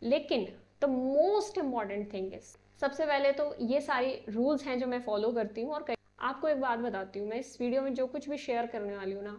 लेकिन the most important thing is, सबसे पहले तो ये सारे रूल्स हैं जो मैं फॉलो करती हूँ। और आपको एक बात बताती हूँ, मैं इस वीडियो में जो कुछ भी शेयर करने वाली हूँ ना,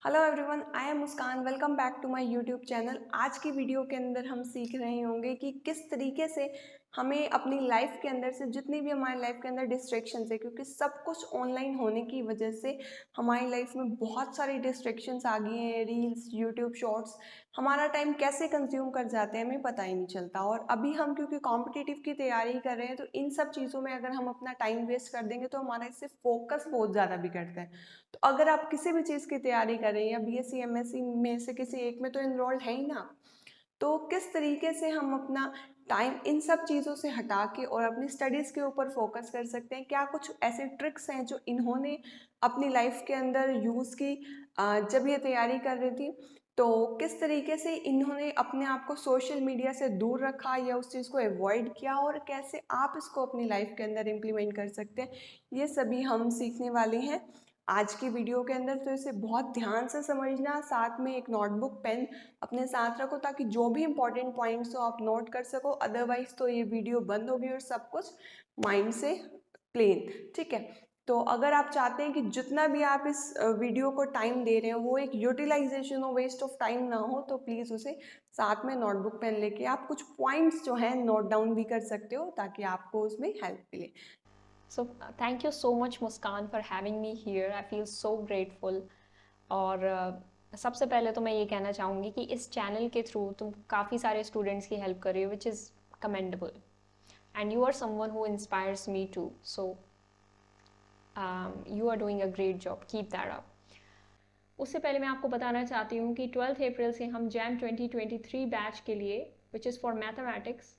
hello everyone, I am Muskaan. Welcome back to my YouTube channel. आज की वीडियो के अंदर हम सीख रहे होंगे कि किस तरीके से हमें अपनी लाइफ के अंदर से जितनी भी हमारी लाइफ के अंदर डिस्ट्रैक्शंस है, क्योंकि सब कुछ ऑनलाइन होने की वजह से हमारी लाइफ में बहुत सारी डिस्ट्रैक्शंस आ गई हैं। रील्स, यूट्यूब शॉर्ट्स हमारा टाइम कैसे कंज्यूम कर जाते हैं हमें पता ही नहीं चलता। और अभी हम क्योंकि कॉम्पिटिटिव की तैयारी कर रहे हैं, तो इन सब चीज़ों में अगर हम अपना टाइम वेस्ट कर देंगे तो हमारा इससे फोकस बहुत ज़्यादा बिगड़ता है। तो अगर आप किसी भी चीज़ की तैयारी कर रहे हैं या बीएससी एमएससी में से किसी एक में तो इनरोल्ड है ही ना, तो किस तरीके से हम अपना टाइम इन सब चीज़ों से हटा के और अपनी स्टडीज़ के ऊपर फोकस कर सकते हैं। क्या कुछ ऐसे ट्रिक्स हैं जो इन्होंने अपनी लाइफ के अंदर यूज़ की जब ये तैयारी कर रही थी, तो किस तरीके से इन्होंने अपने आप को सोशल मीडिया से दूर रखा या उस चीज़ को अवॉइड किया, और कैसे आप इसको अपनी लाइफ के अंदर इम्प्लीमेंट कर सकते हैं, ये सभी हम सीखने वाले हैं आज की वीडियो के अंदर। तो इसे बहुत ध्यान से समझना, साथ में एक नोटबुक पेन अपने साथ रखो ताकि जो भी इंपॉर्टेंट पॉइंट्स हो आप नोट कर सको। अदरवाइज तो ये वीडियो बंद होगी और सब कुछ माइंड से प्लेन, ठीक है। तो अगर आप चाहते हैं कि जितना भी आप इस वीडियो को टाइम दे रहे हैं वो एक यूटिलाइजेशन हो, वेस्ट ऑफ टाइम ना हो, तो प्लीज़ उसे साथ में नोटबुक पेन लेके आप कुछ पॉइंट्स जो हैं नोट डाउन भी कर सकते हो ताकि आपको उसमें हेल्प मिले। सो thank you so much Muskaan for having me here, I feel so grateful. और सबसे पहले तो मैं ये कहना चाहूँगी कि इस चैनल के थ्रू तुम काफ़ी सारे स्टूडेंट्स की हेल्प कर रही हो, which is commendable, and you are someone who inspires me too. So you are doing a great job, keep that up. उससे पहले मैं आपको बताना चाहती हूँ कि 12 अप्रैल से हम जैम 2023 बैच के लिए, which is for mathematics,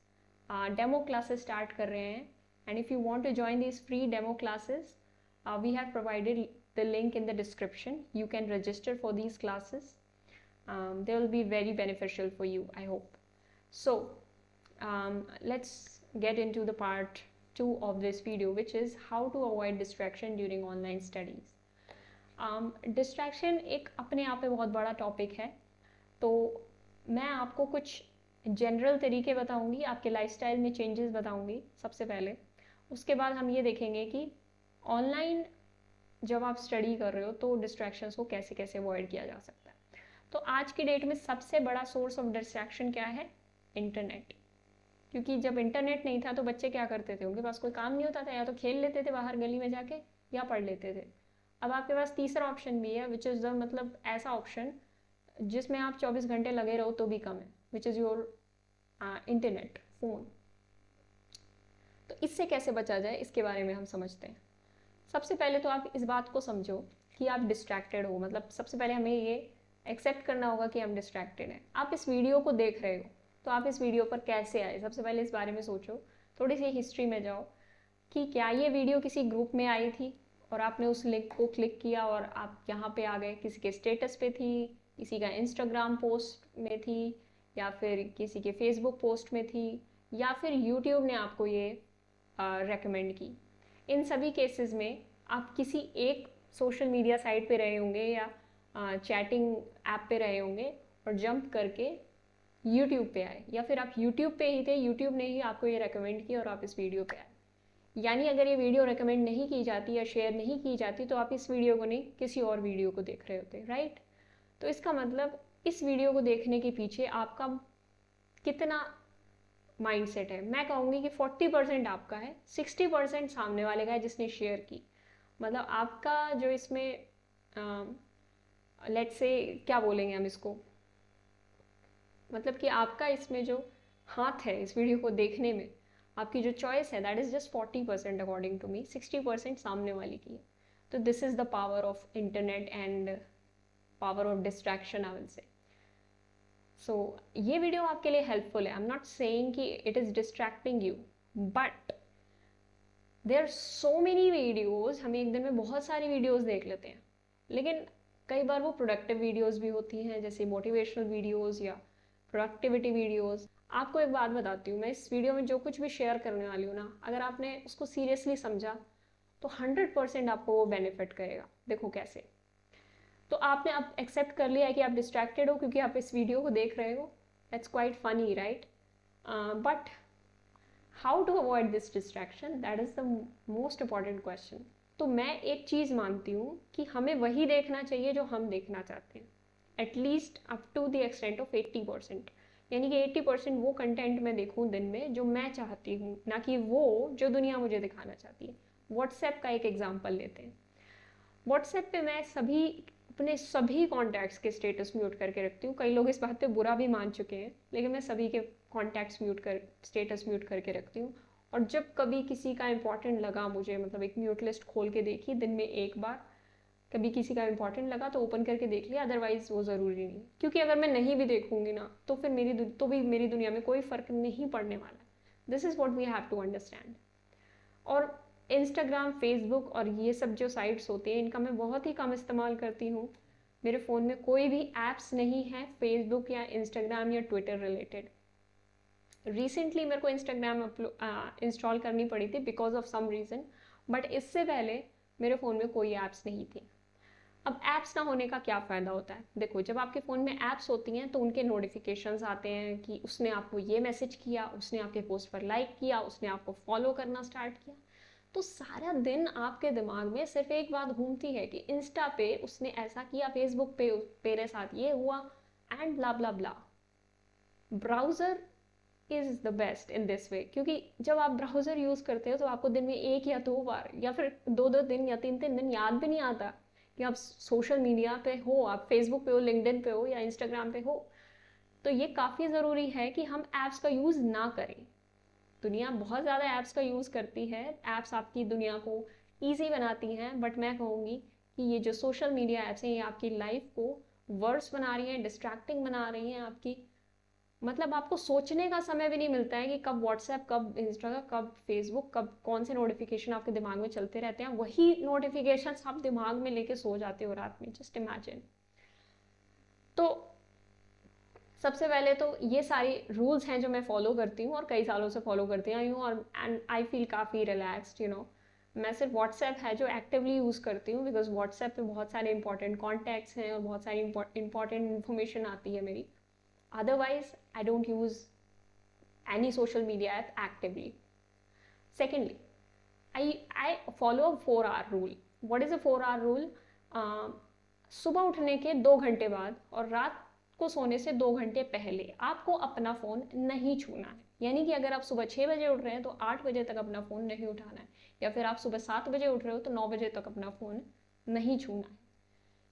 demo classes start कर रहे हैं। And if you want to join this free demo classes, we have provided the link in the description. You can register for these classes. They will be very beneficial for you, I hope. So let's get into the part 2 of this video, which is how to avoid distraction during online studies. Distraction एक अपने आप में बहुत बड़ा topic है, तो मैं आपको कुछ जनरल तरीके बताऊंगी, आपके लाइफस्टाइल में चेंजेस बताऊंगी सबसे पहले। उसके बाद हम ये देखेंगे कि ऑनलाइन जब आप स्टडी कर रहे हो तो डिस्ट्रैक्शंस को कैसे कैसे अवॉइड किया जा सकता है। तो आज की डेट में सबसे बड़ा सोर्स ऑफ डिस्ट्रैक्शन क्या है? इंटरनेट। क्योंकि जब इंटरनेट नहीं था तो बच्चे क्या करते थे, उनके पास कोई काम नहीं होता था, या तो खेल लेते थे बाहर गली में जाके या पढ़ लेते थे। अब आपके पास तीसरा ऑप्शन भी है, विच इज़ द मतलब ऐसा ऑप्शन जिसमें आप 24 घंटे लगे रहो तो भी कम है, which is your internet, phone. तो इससे कैसे बचा जाए इसके बारे में हम समझते हैं। सबसे पहले तो आप इस बात को समझो कि आप डिस्ट्रैक्टेड हो, मतलब सबसे पहले हमें ये एक्सेप्ट करना होगा कि हम डिस्ट्रैक्टेड हैं। आप इस वीडियो को देख रहे हो तो आप इस वीडियो पर कैसे आए, सबसे पहले इस बारे में सोचो। थोड़ी सी हिस्ट्री में जाओ कि क्या ये वीडियो किसी ग्रुप में आई थी और आपने उस लिंक को क्लिक किया और आप यहाँ पे आ गए, किसी के स्टेटस पे थी, किसी का इंस्टाग्राम पोस्ट में थी, या फिर किसी के फेसबुक पोस्ट में थी, या फिर यूट्यूब ने आपको ये रेकमेंड की। इन सभी केसेस में आप किसी एक सोशल मीडिया साइट पे रहे होंगे या चैटिंग ऐप पे रहे होंगे और जंप करके यूट्यूब पे आए, या फिर आप यूट्यूब पे ही थे, यूट्यूब ने ही आपको ये रेकमेंड किया और आप इस वीडियो पे आए। यानी अगर ये वीडियो रेकमेंड नहीं की जाती या शेयर नहीं की जाती तो आप इस वीडियो को नहीं किसी और वीडियो को देख रहे होते, राइट। तो इसका मतलब इस वीडियो को देखने के पीछे आपका कितना माइंडसेट है? मैं कहूँगी कि 40% आपका है, 60% सामने वाले का है जिसने शेयर की। मतलब आपका जो इसमें लेट्स से क्या बोलेंगे हम इसको, मतलब कि आपका इसमें जो हाथ है इस वीडियो को देखने में, आपकी जो चॉइस है, that is just 40% according to me, 60% सामने वाले की है। तो this is the power of internet and power of distraction, I will say. So ये वीडियो आपके लिए हेल्पफुल है। आई एम नॉट सेइंग कि it is distracting you, but there are so many videos, हम एक दिन में बहुत सारी वीडियोज़ देख लेते हैं, लेकिन कई बार वो प्रोडक्टिव वीडियोज़ भी होती हैं, जैसे मोटिवेशनल वीडियोज़ या प्रोडक्टिविटी वीडियोज़। आपको एक बात बताती हूँ, मैं इस वीडियो में जो कुछ भी शेयर करने वाली हूँ ना, अगर आपने उसको सीरियसली समझा तो 100% आपको वो बेनिफिट करेगा। देखो कैसे। तो आपने अब एक्सेप्ट कर लिया है कि आप डिस्ट्रैक्टेड हो क्योंकि आप इस वीडियो को देख रहे हो। That's quite funny, right? But how to avoid this distraction, that is the most important question. तो मैं एक चीज़ मानती हूँ कि हमें वही देखना चाहिए जो हम देखना चाहते हैं, at least up to the extent of 80%। यानी कि 80% वो कंटेंट मैं देखूँ दिन में जो मैं चाहती हूँ, ना कि वो जो दुनिया मुझे दिखाना चाहती है। व्हाट्सएप का एक एग्जाम्पल लेते हैं। व्हाट्सएप पे मैं अपने सभी कॉन्टैक्ट्स के स्टेटस म्यूट करके रखती हूँ। कई लोग इस बात पे बुरा भी मान चुके हैं, लेकिन मैं सभी के कॉन्टैक्ट्स स्टेटस म्यूट करके रखती हूँ। और जब कभी किसी का इंपॉर्टेंट लगा मुझे, मतलब एक म्यूट लिस्ट खोल के देखी दिन में एक बार, कभी किसी का इंपॉर्टेंट लगा तो ओपन करके देख लिया, अदरवाइज वो ज़रूरी नहीं। क्योंकि अगर मैं नहीं भी देखूंगी ना तो फिर मेरी दुनिया में कोई फ़र्क नहीं पड़ने वाला। This is what we have to understand. और इंस्टाग्राम, फेसबुक और ये सब जो साइट्स होती हैं, इनका मैं बहुत ही कम इस्तेमाल करती हूँ। मेरे फ़ोन में कोई भी ऐप्स नहीं है फेसबुक या इंस्टाग्राम या ट्विटर रिलेटेड। रिसेंटली मेरे को इंस्टाग्राम इंस्टॉल करनी पड़ी थी because of some reason, but इससे पहले मेरे फ़ोन में कोई ऐप्स नहीं थी। अब ऐप्स ना होने का क्या फ़ायदा होता है? देखो, जब आपके फ़ोन में ऐप्स होती हैं तो उनके नोटिफिकेशंस आते हैं कि उसने आपको ये मैसेज किया, उसने आपके पोस्ट पर लाइक किया, उसने आपको फॉलो करना स्टार्ट किया। तो सारा दिन आपके दिमाग में सिर्फ एक बात घूमती है कि इंस्टा पे उसने ऐसा किया, फेसबुक पे मेरे साथ ये हुआ, and blah blah blah. Browser is the best in this way, क्योंकि जब आप ब्राउज़र यूज़ करते हो तो आपको दिन में एक या दो बार या फिर दो दो दिन या तीन तीन दिन याद भी नहीं आता कि आप सोशल मीडिया पे हो, आप फेसबुक पे हो, लिंक्डइन पे हो या इंस्टाग्राम पे हो। तो ये काफ़ी ज़रूरी है कि हम ऐप्स का यूज़ ना करें। दुनिया बहुत ज़्यादा ऐप्स का यूज़ करती है, ऐप्स आपकी दुनिया को ईजी बनाती हैं, बट मैं कहूँगी कि ये जो सोशल मीडिया ऐप्स हैं ये आपकी लाइफ को वर्स बना रही हैं, डिस्ट्रैक्टिंग बना रही हैं आपकी। मतलब आपको सोचने का समय भी नहीं मिलता है कि कब व्हाट्सएप, कब इंस्टा, कब फेसबुक, कब कौन से नोटिफिकेशन आपके दिमाग में चलते रहते हैं। वही नोटिफिकेशन आप दिमाग में लेके सो जाते हो रात में, जस्ट इमेजिन। तो सबसे पहले तो ये सारे रूल्स हैं जो मैं फॉलो करती हूँ और कई सालों से फॉलो करती आई हूँ, और एंड आई फील काफ़ी रिलैक्सड, मैं सिर्फ व्हाट्सएप है जो एक्टिवली यूज़ करती हूँ, बिकॉज व्हाट्सएप पे बहुत सारे इंपॉर्टेंट कॉन्टैक्ट्स हैं और बहुत सारी इंपॉर्टेंट इन्फॉर्मेशन आती है मेरी। Otherwise, I don't use any social media app actively. Secondly, I follow a 4-hour rule. What is a 4-hour rule? सुबह उठने के 2 घंटे बाद और रात को सोने से 2 घंटे पहले आपको अपना फ़ोन नहीं छूना है। यानी कि अगर आप सुबह 6 बजे उठ रहे हैं तो 8 बजे तक अपना फ़ोन नहीं उठाना है, या फिर आप सुबह 7 बजे उठ रहे हो तो 9 बजे तक अपना फ़ोन नहीं छूना है।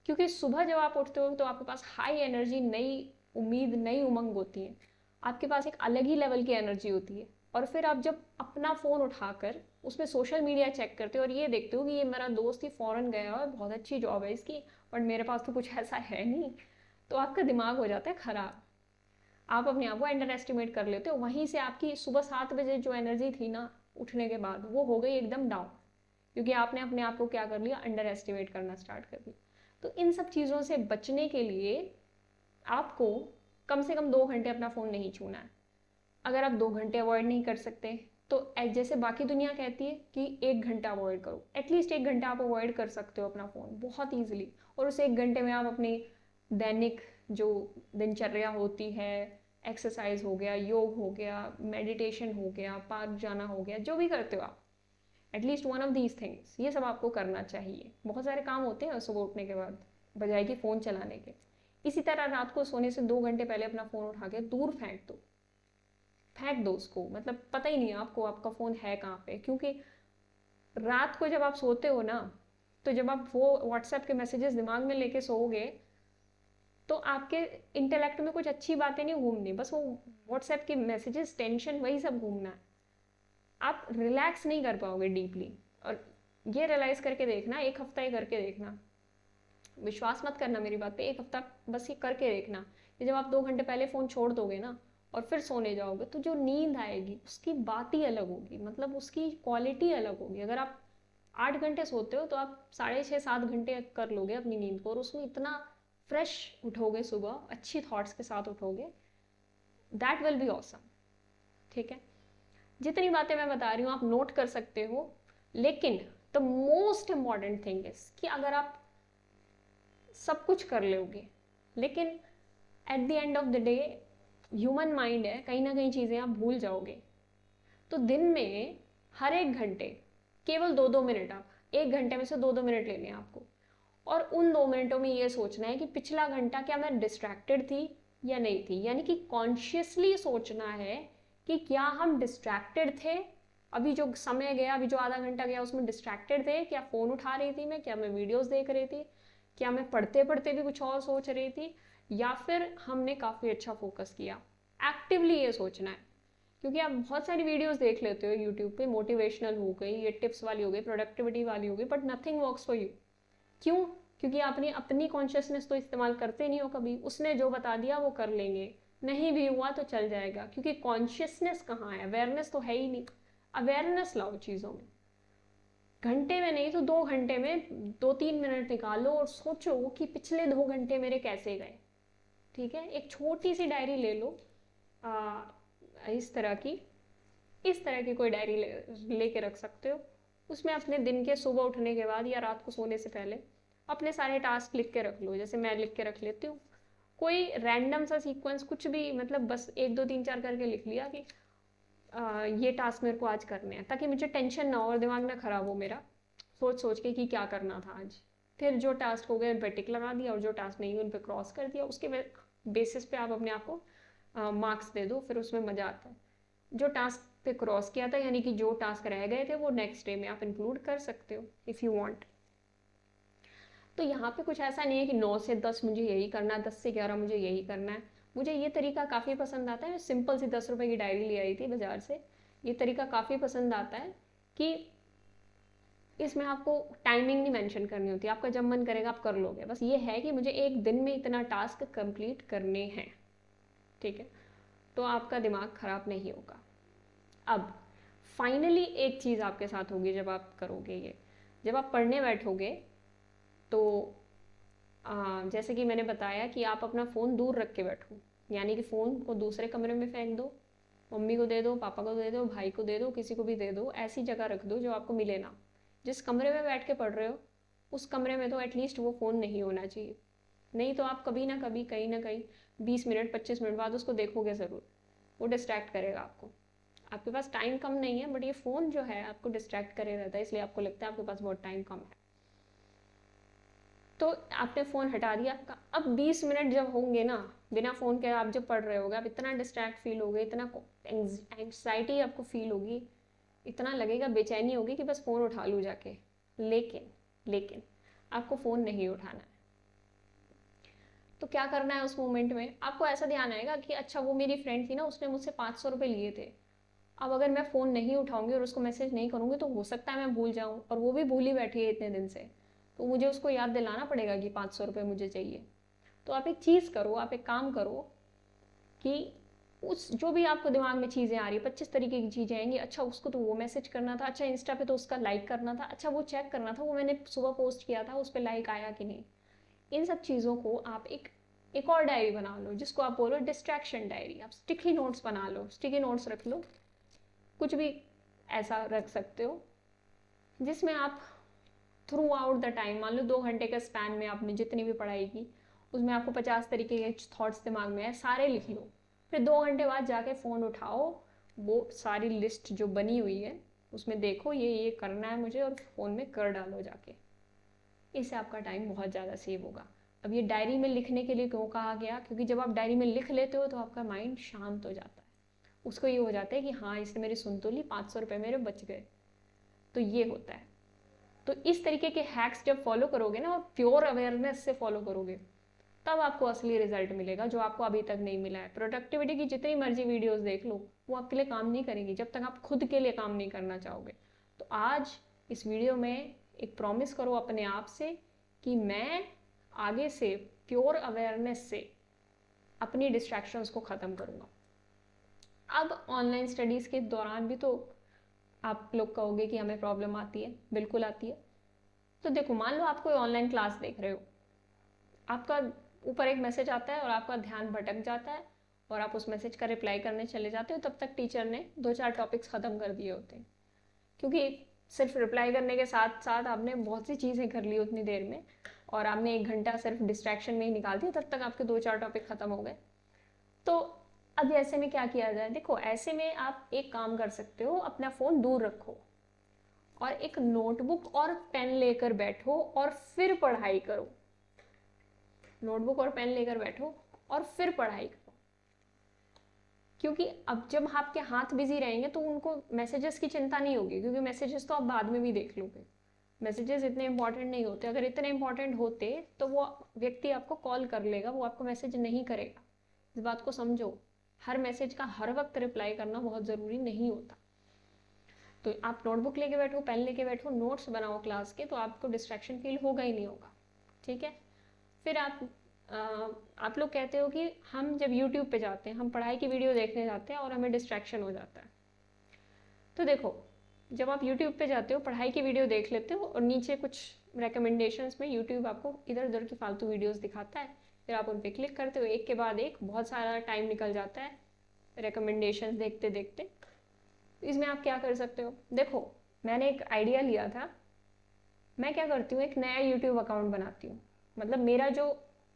क्योंकि सुबह जब आप उठते हो तो आपके पास हाई एनर्जी, नई उम्मीद, नई उमंग होती है, आपके पास एक अलग ही लेवल की एनर्जी होती है। और फिर आप जब अपना फ़ोन उठाकर उसमें सोशल मीडिया चेक करते हो और ये देखते हो कि ये मेरा दोस्त ही फ़ॉरेन गया है, बहुत अच्छी जॉब है इसकी, बट मेरे पास तो कुछ ऐसा है नहीं, तो आपका दिमाग हो जाता है ख़राब। आप अपने आप को अंडर एस्टिमेट कर लेते हो। वहीं से आपकी सुबह 7 बजे जो एनर्जी थी ना उठने के बाद, वो हो गई एकदम डाउन, क्योंकि आपने अपने आप को क्या कर लिया, अंडर एस्टिमेट करना स्टार्ट कर दिया। तो इन सब चीज़ों से बचने के लिए आपको कम से कम 2 घंटे अपना फ़ोन नहीं छूना है। अगर आप 2 घंटे अवॉइड नहीं कर सकते तो जैसे बाकी दुनिया कहती है कि 1 घंटा अवॉइड करो, एटलीस्ट 1 घंटा आप अवॉइड कर सकते हो अपना फ़ोन बहुत ईजिली। और उस 1 घंटे में आप अपनी दैनिक जो दिनचर्या होती है, एक्सरसाइज हो गया, योग हो गया, मेडिटेशन हो गया, पार्क जाना हो गया, जो भी करते हो आप, at least one of these things, ये सब आपको करना चाहिए। बहुत सारे काम होते हैं सुबह उठने के बाद बजाय कि फ़ोन चलाने के। इसी तरह रात को सोने से 2 घंटे पहले अपना फ़ोन उठा के दूर फेंक दो उसको, मतलब पता ही नहीं है आपको आपका फ़ोन है कहाँ पे। क्योंकि रात को जब आप सोते हो ना, तो जब आप वो व्हाट्सएप के मैसेजेस दिमाग में लेके सोओगे तो आपके इंटेलेक्ट में कुछ अच्छी बातें नहीं घूमनी, बस वो व्हाट्सएप के मैसेजेस, टेंशन, वही सब घूमना है। आप रिलैक्स नहीं कर पाओगे डीपली। और ये रियलाइज़ करके देखना, 1 हफ्ता ही करके देखना, विश्वास मत करना मेरी बात पे, 1 हफ्ता बस ये करके देखना कि जब आप 2 घंटे पहले फ़ोन छोड़ दोगे ना और फिर सोने जाओगे तो जो नींद आएगी उसकी बात ही अलग होगी, मतलब उसकी क्वालिटी अलग होगी। अगर आप 8 घंटे सोते हो तो आप 6.5-7 घंटे कर लोगे अपनी नींद को, और उसमें इतना फ्रेश उठोगे सुबह, अच्छी थॉट्स के साथ उठोगे, दैट विल बी ऑसम। ठीक है, जितनी बातें मैं बता रही हूँ आप नोट कर सकते हो, लेकिन the most important thing is कि अगर आप सब कुछ कर लोगे, लेकिन at the end of the day human mind है, कहीं ना कहीं चीज़ें आप भूल जाओगे। तो दिन में हर एक घंटे केवल 2-2 मिनट, आप एक घंटे में से 2-2 मिनट लेने हैं आपको, और उन 2 मिनटों में ये सोचना है कि पिछला घंटा क्या मैं डिस्ट्रैक्टेड थी या नहीं थी, यानी कि कॉन्शियसली सोचना है कि क्या हम डिस्ट्रैक्टेड थे, अभी जो समय गया, अभी जो आधा घंटा गया उसमें डिस्ट्रैक्टेड थे, क्या फ़ोन उठा रही थी मैं, क्या मैं वीडियोस देख रही थी, क्या मैं पढ़ते पढ़ते भी कुछ और सोच रही थी, या फिर हमने काफ़ी अच्छा फोकस किया। एक्टिवली ये सोचना है, क्योंकि आप बहुत सारी वीडियोस देख लेते हो यूट्यूब पे, मोटिवेशनल हो गई, ये टिप्स वाली हो गई, प्रोडक्टिविटी वाली हो गई, but nothing works for you. क्यों? क्योंकि आपने अपनी कॉन्शियसनेस तो इस्तेमाल करते नहीं हो कभी, उसने जो बता दिया वो कर लेंगे, नहीं भी हुआ तो चल जाएगा, क्योंकि कॉन्शियसनेस कहाँ है, अवेयरनेस तो है ही नहीं। अवेयरनेस लाओ चीज़ों में, घंटे में नहीं तो 2 घंटे में 2-3 मिनट निकालो और सोचो कि पिछले 2 घंटे मेरे कैसे गए। ठीक है, एक छोटी सी डायरी ले लो, इस तरह की कोई डायरी लेके रख सकते हो। उसमें अपने दिन के सुबह उठने के बाद या रात को सोने से पहले अपने सारे टास्क लिख के रख लो, जैसे मैं लिख के रख लेती हूँ। कोई रैंडम सा सीक्वेंस, कुछ भी, मतलब बस 1 2 3 4 करके लिख लिया कि ये टास्क मेरे को आज करने हैं, ताकि मुझे टेंशन ना हो और दिमाग ना खराब हो मेरा सोच सोच के कि क्या करना था आज। फिर जो टास्क हो गए उन पर टिक लगा दिया, और जो टास्क नहीं हुए उन पर क्रॉस कर दिया। उसके बेसिस पे आप अपने आप को मार्क्स दे दो, फिर उसमें मज़ा आता है। जो टास्क पे क्रॉस किया था, यानी कि जो टास्क रह गए थे, वो नेक्स्ट डे में आप इंक्लूड कर सकते हो इफ़ यू वांट। तो यहाँ पे कुछ ऐसा नहीं है कि 9 से 10 मुझे यही करना है, 10 से 11 मुझे यही करना है। मुझे ये तरीका काफ़ी पसंद आता है। मैं सिंपल सी 10 रुपए की डायरी ले आई थी बाज़ार से। ये तरीका काफ़ी पसंद आता है कि इसमें आपको टाइमिंग नहीं मेंशन करनी होती, आपका जब मन करेगा आप कर लोगे। बस ये है कि मुझे एक दिन में इतना टास्क कंप्लीट करने हैं, ठीक है, तो आपका दिमाग ख़राब नहीं होगा। अब फाइनली एक चीज़ आपके साथ होगी जब आप करोगे ये, जब आप पढ़ने बैठोगे तो जैसे कि मैंने बताया कि आप अपना फ़ोन दूर रख के बैठो, यानी कि फ़ोन को दूसरे कमरे में फेंक दो, मम्मी को दे दो, पापा को दे दो, भाई को दे दो, किसी को भी दे दो, ऐसी जगह रख दो जो आपको मिले ना। जिस कमरे में बैठ के पढ़ रहे हो उस कमरे में तो एटलीस्ट वो फ़ोन नहीं होना चाहिए, नहीं तो आप कभी ना कभी कहीं ना कहीं 20 मिनट 25 मिनट बाद उसको देखोगे ज़रूर, वो डिस्ट्रैक्ट करेगा आपको। आपके पास टाइम कम नहीं है, बट ये फ़ोन जो है आपको डिस्ट्रैक्ट करे रहता है, इसलिए आपको लगता है आपके पास बहुत टाइम कम है। तो आपने फ़ोन हटा दिया, अब 20 मिनट जब होंगे ना बिना फ़ोन के, आप जब पढ़ रहे होगे, आप इतना डिस्ट्रैक्ट फील होगे, इतना एंग्जाइटी आपको फील होगी, इतना लगेगा, बेचैनी होगी कि बस फ़ोन उठा लूँ जाके। लेकिन आपको फ़ोन नहीं उठाना है। तो क्या करना है उस मोमेंट में? आपको ऐसा ध्यान आएगा कि अच्छा वो मेरी फ्रेंड थी ना, उसने मुझसे 500 रुपये लिए थे। अब अगर मैं फ़ोन नहीं उठाऊंगी और उसको मैसेज नहीं करूंगी तो हो सकता है मैं भूल जाऊं, और वो भी भूल ही बैठी है इतने दिन से, तो मुझे उसको याद दिलाना पड़ेगा कि 500 रुपये मुझे चाहिए। तो आप एक चीज़ करो, आप एक काम करो कि उस जो भी आपको दिमाग में चीज़ें आ रही है, 25 तरीके की चीज़ें आएंगी, अच्छा उसको तो वो मैसेज करना था, अच्छा इंस्टा पे तो उसका लाइक करना था, अच्छा वो चेक करना था वो मैंने सुबह पोस्ट किया था उस पर लाइक आया कि नहीं। इन सब चीज़ों को आप एक और डायरी बना लो, जिसको आप बोलो डिस्ट्रैक्शन डायरी। आप स्टिकी नोट्स बना लो, स्टिकी नोट्स रख लो, कुछ भी ऐसा रख सकते हो जिसमें आप थ्रू आउट द टाइम, मान लो 2 घंटे के स्पैन में आपने जितनी भी पढ़ाई की, उसमें आपको 50 तरीके के थॉट्स दिमाग में है, सारे लिख लो। फिर 2 घंटे बाद जाके फ़ोन उठाओ, वो सारी लिस्ट जो बनी हुई है उसमें देखो ये करना है मुझे, और फ़ोन में कर डालो जाके। इससे आपका टाइम बहुत ज़्यादा सेव होगा। अब ये डायरी में लिखने के लिए क्यों कहा गया? क्योंकि जब आप डायरी में लिख लेते हो तो आपका माइंड शांत हो जाता है, उसको ये हो जाता है कि हाँ इसने मेरी सुन तो ली, 500 रुपये मेरे बच गए। तो ये होता है। तो इस तरीके के हैक्स जब फॉलो करोगे ना, और प्योर अवेयरनेस से फॉलो करोगे, तब आपको असली रिजल्ट मिलेगा जो आपको अभी तक नहीं मिला है। प्रोडक्टिविटी की जितनी मर्जी वीडियोस देख लो, वो आपके लिए काम नहीं करेंगी जब तक आप खुद के लिए काम नहीं करना चाहोगे। तो आज इस वीडियो में एक प्रॉमिस करो अपने आप से कि मैं आगे से प्योर अवेयरनेस से अपनी डिस्ट्रैक्शंस को ख़त्म करूँगा। अब ऑनलाइन स्टडीज़ के दौरान भी तो आप लोग कहोगे कि हमें प्रॉब्लम आती है, बिल्कुल आती है। तो देखो, मान लो आप कोई ऑनलाइन क्लास देख रहे हो, आपका ऊपर एक मैसेज आता है और आपका ध्यान भटक जाता है, और आप उस मैसेज का रिप्लाई करने चले जाते हो, तब तक टीचर ने 2-4 टॉपिक्स ख़त्म कर दिए होते हैं, क्योंकि सिर्फ रिप्लाई करने के साथ साथ आपने बहुत सी चीज़ें कर ली उतनी देर में, और आपने 1 घंटा सिर्फ डिस्ट्रैक्शन में ही निकाल दिया, तब तक आपके 2-4 टॉपिक ख़त्म हो गए। तो अब ऐसे में क्या किया जाए? देखो, ऐसे में आप एक काम कर सकते हो, अपना फ़ोन दूर रखो और एक नोटबुक और पेन लेकर बैठो और फिर पढ़ाई करो। नोटबुक और पेन लेकर बैठो और फिर पढ़ाई करो, क्योंकि अब जब आपके हाथ बिजी रहेंगे तो उनको मैसेजेस की चिंता नहीं होगी, क्योंकि मैसेजेस तो आप बाद में भी देख लोगे। मैसेजेस इतने इंपॉर्टेंट नहीं होते, अगर इतने इंपॉर्टेंट होते तो वो व्यक्ति आपको कॉल कर लेगा, वो आपको मैसेज नहीं करेगा। इस बात को समझो, हर मैसेज का हर वक्त रिप्लाई करना बहुत ज़रूरी नहीं होता। तो आप नोटबुक लेके बैठो, पेन लेके बैठो, नोट्स बनाओ क्लास के, तो आपको डिस्ट्रैक्शन फील होगा ही नहीं होगा। ठीक है। फिर आप लोग कहते हो कि हम जब YouTube पे जाते हैं, हम पढ़ाई की वीडियो देखने जाते हैं और हमें डिस्ट्रैक्शन हो जाता है। तो देखो, जब आप YouTube पे जाते हो, पढ़ाई की वीडियो देख लेते हो और नीचे कुछ रिकमेंडेशंस में YouTube आपको इधर उधर की फालतू वीडियोस दिखाता है, फिर आप उन पर क्लिक करते हो, एक के बाद एक बहुत सारा टाइम निकल जाता है रिकमेंडेशंस देखते देखते। इसमें आप क्या कर सकते हो? देखो, मैंने एक आइडिया लिया था। मैं क्या करती हूँ, एक नया YouTube अकाउंट बनाती हूँ। मतलब मेरा जो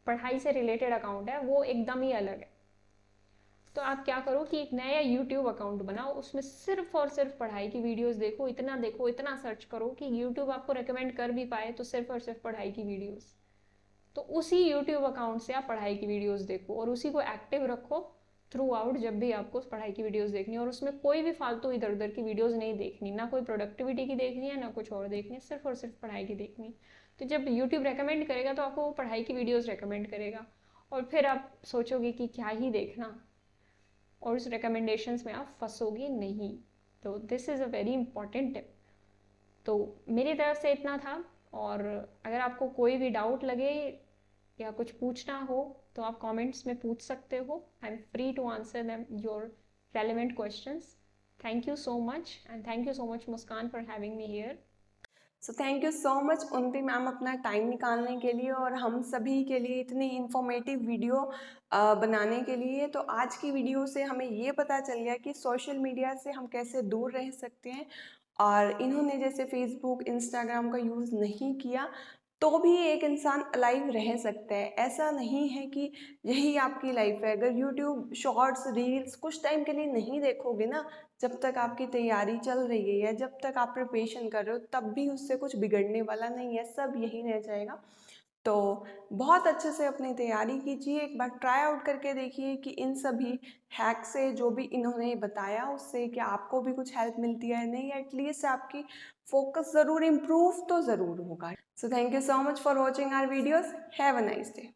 पढ़ाई से रिलेटेड अकाउंट है वो एकदम ही अलग है। तो आप क्या करो कि एक नया YouTube अकाउंट बनाओ, उसमें सिर्फ और सिर्फ पढ़ाई की वीडियोस देखो, इतना सर्च करो कि YouTube आपको रेकमेंड कर भी पाए तो सिर्फ और सिर्फ पढ़ाई की वीडियोस। तो उसी YouTube अकाउंट से आप पढ़ाई की वीडियोस देखो और उसी को एक्टिव रखो थ्रू आउट, जब भी आपको पढ़ाई की वीडियोस देखनी है। और उसमें कोई भी फालतू इधर उधर की वीडियोस नहीं देखनी, ना कोई प्रोडक्टिविटी की देखनी है, ना कुछ और देखनी है, सिर्फ और सिर्फ पढ़ाई की देखनी है। तो जब यूट्यूब रेकमेंड करेगा तो आपको वो पढ़ाई की वीडियोस रेकमेंड करेगा, और फिर आप सोचोगे कि क्या ही देखना, और उस रिकमेंडेशंस में आप फंसोगे नहीं। तो this is a very important tip. तो मेरी तरफ से इतना था, और अगर आपको कोई भी डाउट लगे या कुछ पूछना हो तो आप कमेंट्स में पूछ सकते हो। I am free to answer them your relevant questions. Thank you so much, and thank you so much Muskaan for having me here. So thank you so much उनपी मैम, अपना टाइम निकालने के लिए और हम सभी के लिए इतनी इन्फॉर्मेटिव वीडियो बनाने के लिए। तो आज की वीडियो से हमें ये पता चल गया कि सोशल मीडिया से हम कैसे दूर रह सकते हैं, और इन्होंने जैसे फेसबुक इंस्टाग्राम का यूज़ नहीं किया तो भी एक इंसान अलाइव रह सकता है। ऐसा नहीं है कि यही आपकी लाइफ है। अगर यूट्यूब शॉर्ट्स रील्स कुछ टाइम के लिए नहीं देखोगे ना, जब तक आपकी तैयारी चल रही है या जब तक आप प्रिपरेशन कर रहे हो, तब भी उससे कुछ बिगड़ने वाला नहीं है, सब यही रह जाएगा। तो बहुत अच्छे से अपनी तैयारी कीजिए, एक बार ट्राई आउट करके देखिए कि इन सभी हैक से जो भी इन्होंने बताया उससे क्या आपको भी कुछ हेल्प मिलती है नहीं, एटलीस्ट आपकी फोकस ज़रूर इम्प्रूव तो ज़रूर होगा। So thank you so much for watching our videos. Have a nice day.